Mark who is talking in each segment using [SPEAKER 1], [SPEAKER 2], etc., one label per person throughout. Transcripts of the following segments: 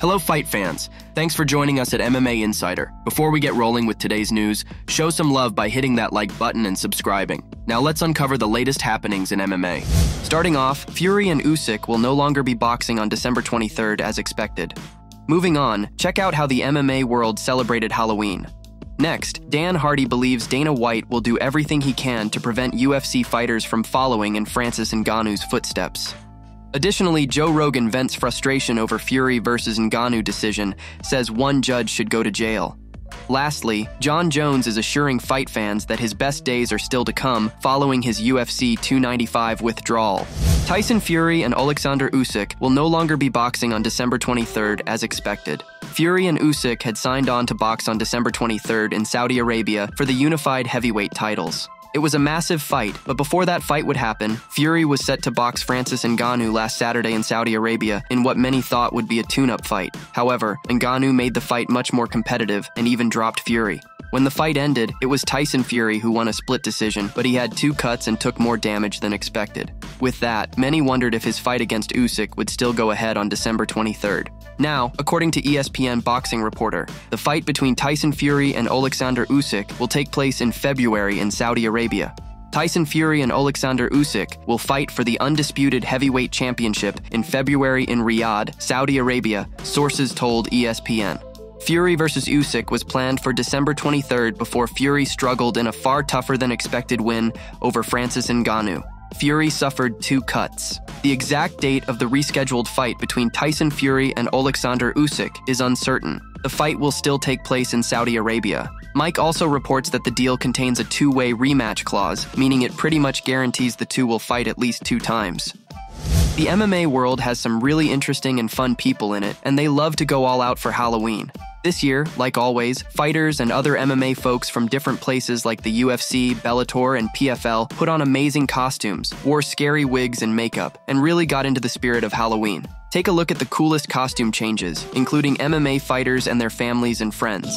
[SPEAKER 1] Hello fight fans, thanks for joining us at MMA Insider. Before we get rolling with today's news, show some love by hitting that like button and subscribing. Now let's uncover the latest happenings in MMA. Starting off, Fury and Usyk will no longer be boxing on December 23rd as expected. Moving on, check out how the MMA world celebrated Halloween. Next, Dan Hardy believes Dana White will do everything he can to prevent UFC fighters from following in Francis Ngannou's footsteps. Additionally, Joe Rogan vents frustration over Fury versus Ngannou decision, says one judge should go to jail. Lastly, Jon Jones is assuring fight fans that his best days are still to come following his UFC 295 withdrawal. Tyson Fury and Alexander Usyk will no longer be boxing on December 23rd as expected. Fury and Usyk had signed on to box on December 23rd in Saudi Arabia for the unified heavyweight titles. It was a massive fight, but before that fight would happen, Fury was set to box Francis Ngannou last Saturday in Saudi Arabia in what many thought would be a tune-up fight. However, Ngannou made the fight much more competitive and even dropped Fury. When the fight ended, it was Tyson Fury who won a split decision, but he had 2 cuts and took more damage than expected. With that, many wondered if his fight against Usyk would still go ahead on December 23rd. Now, according to ESPN boxing reporter, the fight between Tyson Fury and Alexander Usyk will take place in February in Saudi Arabia. Tyson Fury and Alexander Usyk will fight for the undisputed heavyweight championship in February in Riyadh, Saudi Arabia, sources told ESPN. Fury versus Usyk was planned for December 23rd before Fury struggled in a far tougher than expected win over Francis Ngannou. Fury suffered 2 cuts. The exact date of the rescheduled fight between Tyson Fury and Alexander Usyk is uncertain. The fight will still take place in Saudi Arabia. Mike also reports that the deal contains a 2-way rematch clause, meaning it pretty much guarantees the two will fight at least 2 times. The MMA world has some really interesting and fun people in it, and they love to go all out for Halloween. This year, like always, fighters and other MMA folks from different places like the UFC, Bellator, and PFL put on amazing costumes, wore scary wigs and makeup, and really got into the spirit of Halloween. Take a look at the coolest costume changes, including MMA fighters and their families and friends.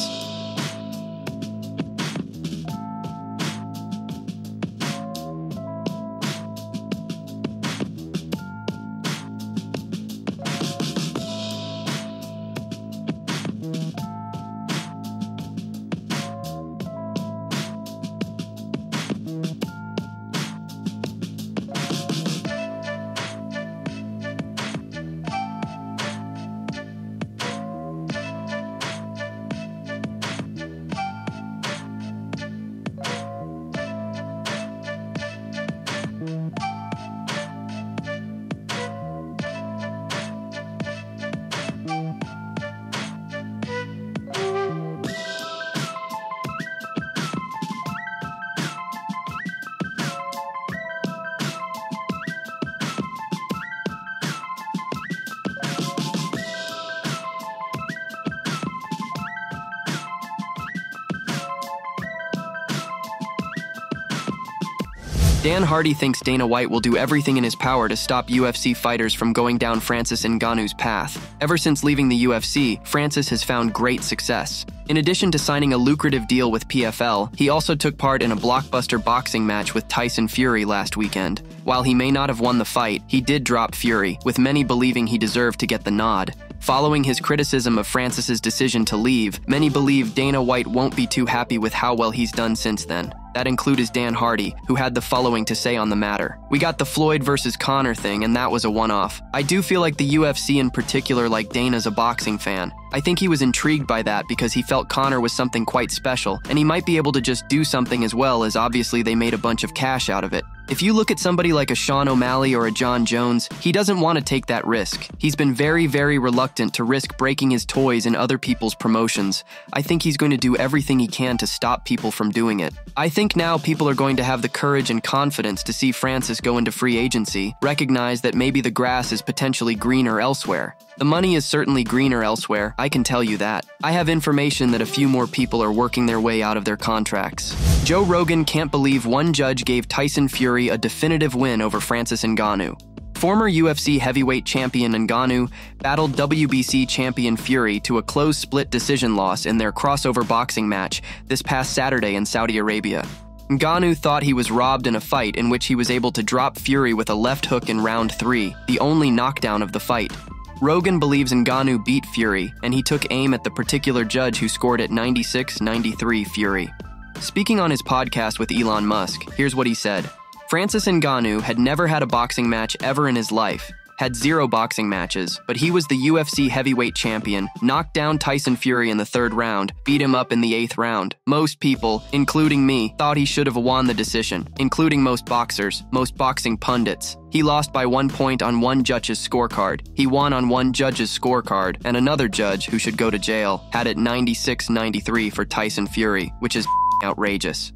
[SPEAKER 1] Dan Hardy thinks Dana White will do everything in his power to stop UFC fighters from going down Francis Ngannou's path. Ever since leaving the UFC, Francis has found great success. In addition to signing a lucrative deal with PFL, he also took part in a blockbuster boxing match with Tyson Fury last weekend. While he may not have won the fight, he did drop Fury, with many believing he deserved to get the nod. Following his criticism of Francis's decision to leave, many believe Dana White won't be too happy with how well he's done since then. That includes Dan Hardy, who had the following to say on the matter. "We got the Floyd versus Conor thing, and that was a one-off. I do feel like the UFC in particular, like Dana's a boxing fan. I think he was intrigued by that because he felt Conor was something quite special, and he might be able to just do something as well, as obviously they made a bunch of cash out of it. If you look at somebody like a Sean O'Malley or a Jon Jones, he doesn't want to take that risk. He's been very, very reluctant to risk breaking his toys in other people's promotions. I think he's going to do everything he can to stop people from doing it. I think now people are going to have the courage and confidence to see Francis go into free agency, recognize that maybe the grass is potentially greener elsewhere. The money is certainly greener elsewhere, I can tell you that. I have information that a few more people are working their way out of their contracts." Joe Rogan can't believe one judge gave Tyson Fury a definitive win over Francis Ngannou. Former UFC heavyweight champion Ngannou battled WBC champion Fury to a close split decision loss in their crossover boxing match this past Saturday in Saudi Arabia. Ngannou thought he was robbed in a fight in which he was able to drop Fury with a left hook in round 3, the only knockdown of the fight. Rogan believes Ngannou beat Fury, and he took aim at the particular judge who scored at 96-93 Fury. Speaking on his podcast with Elon Musk, here's what he said. Francis Ngannou had never had a boxing match ever in his life, had 0 boxing matches, but he was the UFC heavyweight champion, knocked down Tyson Fury in the 3rd round, beat him up in the 8th round. Most people, including me, thought he should have won the decision, including most boxers, most boxing pundits. He lost by 1 point on one judge's scorecard. He won on one judge's scorecard, and another judge, who should go to jail, had it 96-93 for Tyson Fury, which is outrageous.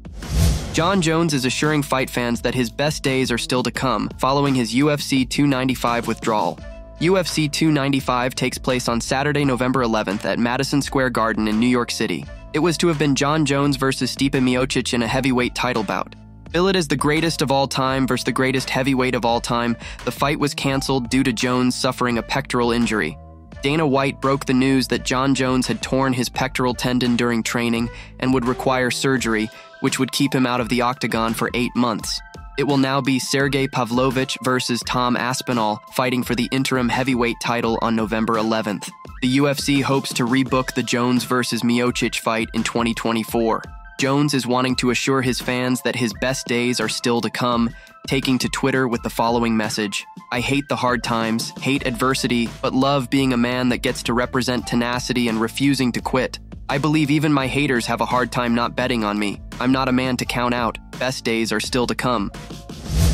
[SPEAKER 1] Jon Jones is assuring fight fans that his best days are still to come following his UFC 295 withdrawal. UFC 295 takes place on Saturday, November 11th at Madison Square Garden in New York City. It was to have been Jon Jones versus Stipe Miocic in a heavyweight title bout. Billed as the greatest of all time versus the greatest heavyweight of all time, the fight was canceled due to Jones suffering a pectoral injury. Dana White broke the news that Jon Jones had torn his pectoral tendon during training and would require surgery, which would keep him out of the octagon for 8 months. It will now be Sergey Pavlovich versus Tom Aspinall fighting for the interim heavyweight title on November 11th. The UFC hopes to rebook the Jones versus Miocic fight in 2024. Jones is wanting to assure his fans that his best days are still to come, taking to Twitter with the following message. I hate the hard times, hate adversity, but love being a man that gets to represent tenacity and refusing to quit. I believe even my haters have a hard time not betting on me. I'm not a man to count out. Best days are still to come.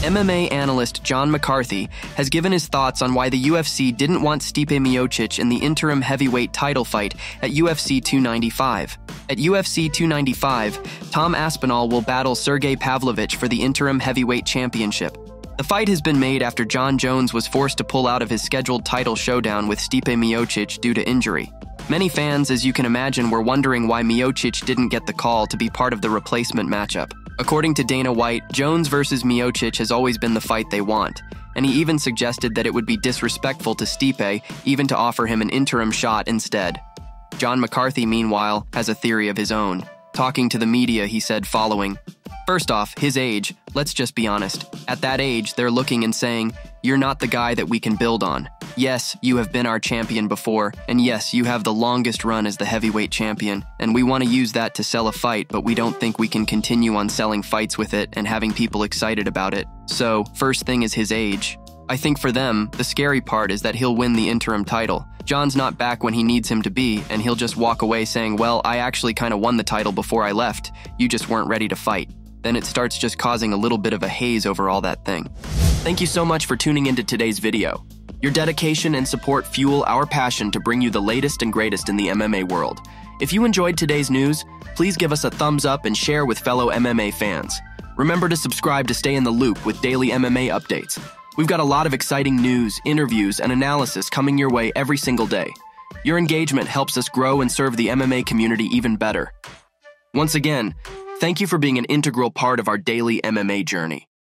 [SPEAKER 1] MMA analyst John McCarthy has given his thoughts on why the UFC didn't want Stipe Miocic in the interim heavyweight title fight at UFC 295. At UFC 295, Tom Aspinall will battle Sergey Pavlovich for the interim heavyweight championship. The fight has been made after Jon Jones was forced to pull out of his scheduled title showdown with Stipe Miocic due to injury. Many fans, as you can imagine, were wondering why Miocic didn't get the call to be part of the replacement matchup. According to Dana White, Jones versus Miocic has always been the fight they want, and he even suggested that it would be disrespectful to Stipe even to offer him an interim shot instead. John McCarthy, meanwhile, has a theory of his own. Talking to the media, he said following, "First off, his age, let's just be honest. At that age, they're looking and saying, you're not the guy that we can build on. Yes, you have been our champion before, and yes, you have the longest run as the heavyweight champion, and we want to use that to sell a fight, but we don't think we can continue on selling fights with it and having people excited about it. So, first thing is his age. I think for them, the scary part is that he'll win the interim title. John's not back when he needs him to be, and he'll just walk away saying, well, I actually kind of won the title before I left. You just weren't ready to fight. Then it starts just causing a little bit of a haze over all that thing." Thank you so much for tuning into today's video. Your dedication and support fuel our passion to bring you the latest and greatest in the MMA world. If you enjoyed today's news, please give us a thumbs up and share with fellow MMA fans. Remember to subscribe to stay in the loop with daily MMA updates. We've got a lot of exciting news, interviews, and analysis coming your way every single day. Your engagement helps us grow and serve the MMA community even better. Once again, thank you for being an integral part of our daily MMA journey.